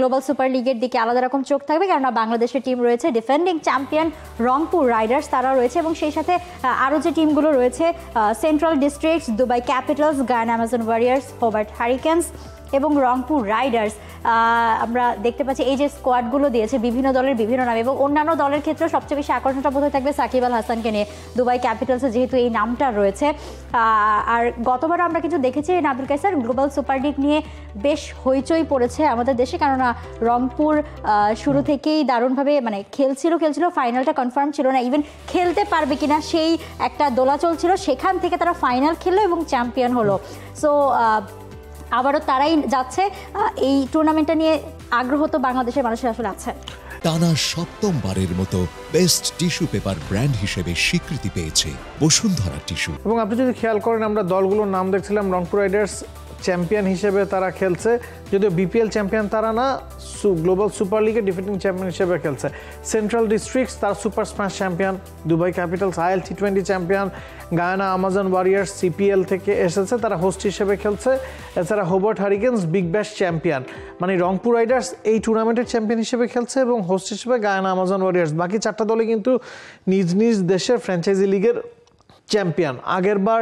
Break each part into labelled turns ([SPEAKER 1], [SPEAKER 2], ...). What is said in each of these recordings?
[SPEAKER 1] Global super লিগের দিকে আলাদা রকম চোখ থাকবে, কেননা বাংলাদেশের টিম রয়েছে, ডিফেন্ডিং চ্যাম্পিয়ন রংপুর রাইডার্স তারা রয়েছে, এবং সেই সাথে আরও যে টিমগুলো রয়েছে central districts, Dubai Capitals, Guyana Amazon warriors, Hobart Hurricanes এবং রংপুর রাইডার্স। আমরা দেখতে পাচ্ছি এই যে স্কোয়াডগুলো দিয়েছে বিভিন্ন দলের বিভিন্ন নাম, এবং অন্যান্য দলের ক্ষেত্রেও সবচেয়ে বেশি আকর্ষণটা বোধহয় থাকবে সাকিব আল হাসানকে নিয়ে, দুবাই ক্যাপিটালসে যেহেতু এই নামটা রয়েছে। আর গতবারও আমরা কিন্তু দেখেছি Nabil Kaiser global super league নিয়ে বেশ হইচই পড়েছে আমাদের দেশে, কেননা রংপুর শুরু থেকেই দারুণভাবে মানে খেলছিল, ফাইনালটা কনফার্ম ছিল না, ইভেন খেলতে পারবে কিনা সেই একটা দোলাচল ছিল, সেখান থেকে তারা ফাইনাল খেললো এবং চ্যাম্পিয়ন হলো। সো আবারও তারাই যাচ্ছে, এই টুর্নামেন্টটা নিয়ে আগ্রহ তো বাংলাদেশের মানুষের আসলে আছে।
[SPEAKER 2] টানা সপ্তমবারের মতো বেস্ট টিস্যু পেপার ব্র্যান্ড হিসেবে স্বীকৃতি পেয়েছে বসুন্ধরা টিস্যু।
[SPEAKER 3] এবং আপনি যদি খেয়াল করেন, আমরা দলগুলোর নাম দেখছিলাম, রংপুর রাইডার্স চ্যাম্পিয়ন হিসেবে তারা খেলছে, যদিও বিপিএল চ্যাম্পিয়ন তারা না, গ্লোবাল সুপার লিগে ডিফেন্ডিং চ্যাম্পিয়ন হিসেবে খেলছে। সেন্ট্রাল ডিস্ট্রিক্টস তারা super smash champion, Dubai Capitals IL টি20 champion, Guyana Amazon Warriors CPL থেকে এসেছে, তারা হোস্ট হিসেবে খেলছে। এছাড়া Hobart Hurricanes Big Bash champion, মানে রংপুর রাইডার্স এই টুর্নামেন্টের চ্যাম্পিয়ন হিসেবে খেলছে এবং হোস্ট হিসেবে গায়ানা আমাজন ওয়ারিয়ার্স। বাকি চারটা দলে কিন্তু নিজ নিজ দেশের ফ্র্যাঞ্চাইজি লিগের চ্যাম্পিয়ন। আগেরবার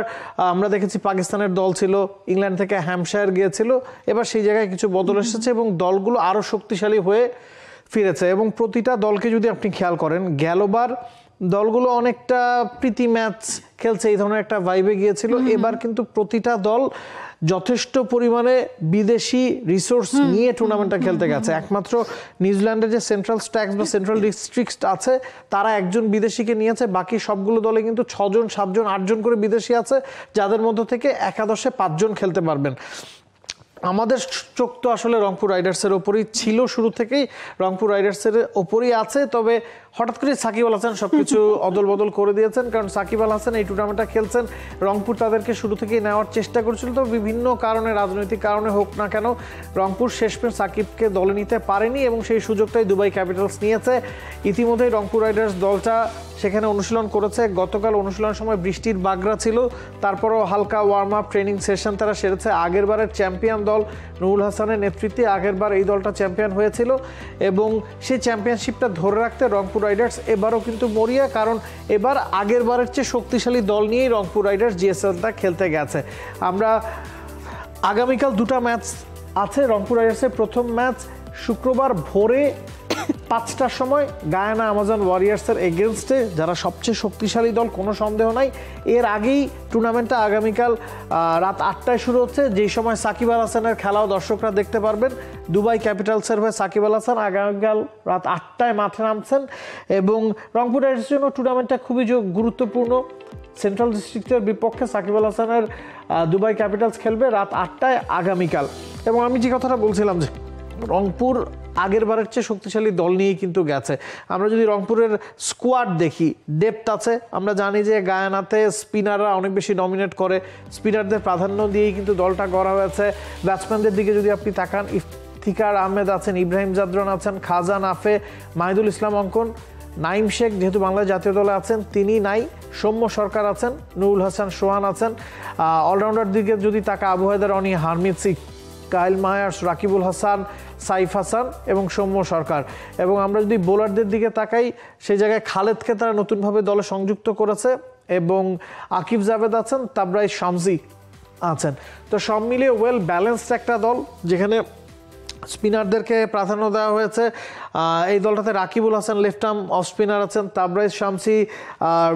[SPEAKER 3] আমরা দেখেছি পাকিস্তানের দল ছিল, ইংল্যান্ড থেকে হ্যাম্পশায়ার গিয়েছিল, এবার সেই জায়গায় কিছু বদল এসেছে এবং দলগুলো আরও শক্তিশালী হয়ে ফিরেছে। এবং প্রতিটা দলকে যদি আপনি খেয়াল করেন, গেলবার দলগুলো অনেকটা প্রীতি ম্যাচ খেলছে, এই ধরনের একটা ভাইবে গিয়েছিল। এবার কিন্তু প্রতিটা দল যথেষ্ট পরিমাণে বিদেশি রিসোর্স নিয়ে টুর্নামেন্টটা খেলতে গেছে। একমাত্র নিউজিল্যান্ডের যে সেন্ট্রাল স্ট্যাক্স বা সেন্ট্রাল ডিস্ট্রিক্ট আছে, তারা একজন বিদেশিকে নিয়েছে, বাকি সবগুলো দলে কিন্তু 6 জন 7 জন 8 জন করে বিদেশি আছে, যাদের মধ্য থেকে একাদশে 5 জন খেলতে পারবেন। আমাদের চোখ তো আসলে রংপুর রাইডার্সের ওপরই ছিল, শুরু থেকেই রংপুর রাইডার্সের ওপরই আছে। তবে হঠাৎ করে সাকিব আল হাসান সবকিছু অদল বদল করে দিয়েছেন, কারণ সাকিব আল হাসান এই টুর্নামেন্টটা খেলছেন, রংপুর তাদেরকে শুরু থেকেই নেওয়ার চেষ্টা করেছিল, তো বিভিন্ন কারণে, রাজনৈতিক কারণে হোক না কেন, রংপুর শেষমেশ সাকিবকে দলে নিতে পারেনি এবং সেই সুযোগটাই দুবাই ক্যাপিটালস নিয়েছে। ইতিমধ্যেই রংপুর রাইডার্স দলটা সেখানে অনুশীলন করেছে। গতকাল অনুশীলনের সময় বৃষ্টির বাগড়া ছিল, তারপরও হালকা ওয়ার্ম আপ ট্রেনিং সেশন তারা সেরেছে। আগেরবারের চ্যাম্পিয়ন দল নুরুল হাসানের নেতৃত্বে আগেরবার এই দলটা চ্যাম্পিয়ন হয়েছিল এবং সেই চ্যাম্পিয়নশিপটা ধরে রাখতে রংপুর রাইডার্স এবারও কিন্তু মরিয়া, কারণ এবার আগেরবারের চেয়ে শক্তিশালী দল নিয়েই রংপুর রাইডার্স জিএসএলটা খেলতে গেছে। আমরা আগামীকাল 2টা ম্যাচ আছে রংপুর রাইডার্সের। প্রথম ম্যাচ শুক্রবার ভোরে 5টার সময় গায়ানা আমাজন ওয়ারিয়ার্সের এগেনস্টে, যারা সবচেয়ে শক্তিশালী দল, কোনো সন্দেহ নাই। এর আগেই টুর্নামেন্টটা আগামীকাল রাত 8টায় শুরু হচ্ছে, যেই সময় সাকিব আল হাসানের খেলাও দর্শকরা দেখতে পারবেন। দুবাই ক্যাপিটালসের হয়ে সাকিব আল হাসান আগামীকাল রাত 8টায় মাঠে নামছেন এবং রংপুর রাইডার্সের জন্য টুর্নামেন্টটা খুবই গুরুত্বপূর্ণ। সেন্ট্রাল ডিস্ট্রিক্টের বিপক্ষে সাকিব আল হাসানের দুবাই ক্যাপিটালস খেলবে রাত 8টায় আগামীকাল। এবং আমি যে কথাটা বলছিলাম যে রংপুর আগেরবারের চেয়ে শক্তিশালী দল নিয়েই কিন্তু গেছে। আমরা যদি রংপুরের স্কোয়াড দেখি, ডেপথ আছে। আমরা জানি যে গায়ানাতে স্পিনাররা অনেক বেশি ডমিনেট করে, স্পিনারদের প্রাধান্য দিয়েই কিন্তু দলটা গড়া হয়েছে। ব্যাটসম্যানদের দিকে যদি আপনি তাকান, ইফতিকার আহমেদ আছেন, ইব্রাহিম জাদরান আছেন, খাজা নাফে, মাহিদুল ইসলাম অঙ্কন, নাইম শেখ যেহেতু বাংলাদেশ জাতীয় দলে আছেন তিনি নাই, সৌম্য সরকার আছেন, নুরুল হাসান সোহান আছেন। অলরাউন্ডার দিকে যদি তাকা, আবু হায়দার অনি, হারমিত সিং, কাইল মায়ার্স, রাকিবুল হাসান, সাইফ হাসান এবং সৌম্য সরকার। এবং আমরা যদি বোলারদের দিকে তাকাই, সেই জায়গায় খালেদকে তারা নতুনভাবে দলে সংযুক্ত করেছে এবং আকিব জাভেদ আছেন, তাবরাইজ শামসি আছেন। তো সব মিলিয়ে ওয়েল ব্যালেন্সড একটা দল, যেখানে স্পিনারদেরকে প্রাধান্য দেওয়া হয়েছে। এই দলটাতে Rakibul Hasan left arm off spinner আছেন, তাবরাইজ শামসি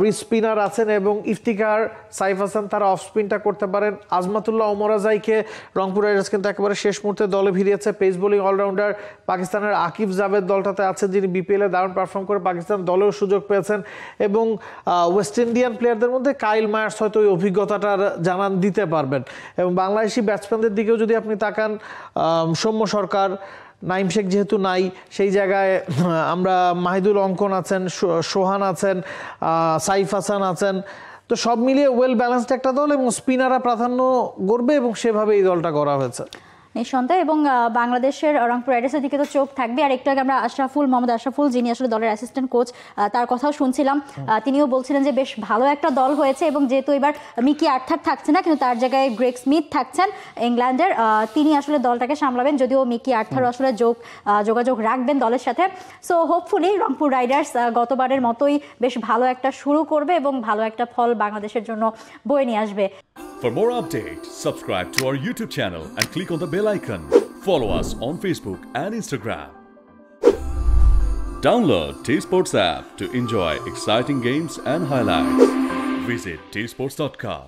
[SPEAKER 3] রিস স্পিনার আছেন এবং ইফতিকার, সাইফ হাসান তারা অফ স্পিনটা করতে পারেন। আজমাতুল্লাহ ওমরাজাইকে রংপুর রাইডার্স কিন্তু একেবারে শেষ মুহূর্তে দলে ভিড়িয়েছে। পেস বোলিং অলরাউন্ডার পাকিস্তানের আকিব জাভেদ দলটাতে আছেন, যিনি বিপিএলে দারুণ পারফর্ম করে পাকিস্তান দলেও সুযোগ পেয়েছেন। এবং ওয়েস্ট ইন্ডিয়ান প্লেয়ারদের মধ্যে কাইল মায়ার্স হয়তো ওই অভিজ্ঞতাটার জানান দিতে পারবেন। এবং বাংলাদেশি ব্যাটসম্যানদের দিকেও যদি আপনি তাকান, সৌম্য সরকার, নাইম শেখ যেহেতু নাই, সেই জায়গায় আমরা মাহিদুল অঙ্কন আছেন, সোহান আছেন, সাইফ হাসান আছেন। তো সব মিলিয়ে ওয়েল ব্যালেন্সড একটা দল এবং স্পিনাররা প্রাধান্য করবে এবং সেভাবে এই দলটা করা হয়েছে।
[SPEAKER 1] নিঃসন্দেহে, এবং বাংলাদেশের রংপুর রাইডার্সের দিকে তো চোখ থাকবে। আর একটু আগে আমরা মোহাম্মদ আশরাফুল, যিনি আসলে দলের অ্যাসিস্ট্যান্ট কোচ, তার কথাও শুনছিলাম। তিনিও বলছিলেন যে বেশ ভালো একটা দল হয়েছে, এবং যেহেতু এবার মিকি আর্থার থাকছে না, কিন্তু তার জায়গায় গ্রেগ স্মিথ থাকছেন ইংল্যান্ডের, তিনি আসলে দলটাকে সামলাবেন, যদিও মিকি আর্থারও আসলে যোগাযোগ রাখবেন দলের সাথে। সো হোপফুলি রংপুর রাইডার্স গতবারের মতোই বেশ ভালো একটা শুরু করবে এবং ভালো একটা ফল বাংলাদেশের জন্য বয়ে নিয়ে আসবে।
[SPEAKER 4] For more updates, subscribe to our YouTube channel and click on the bell icon. Follow us on Facebook and Instagram. Download T-Sports app to enjoy exciting games and highlights. Visit tsports.com.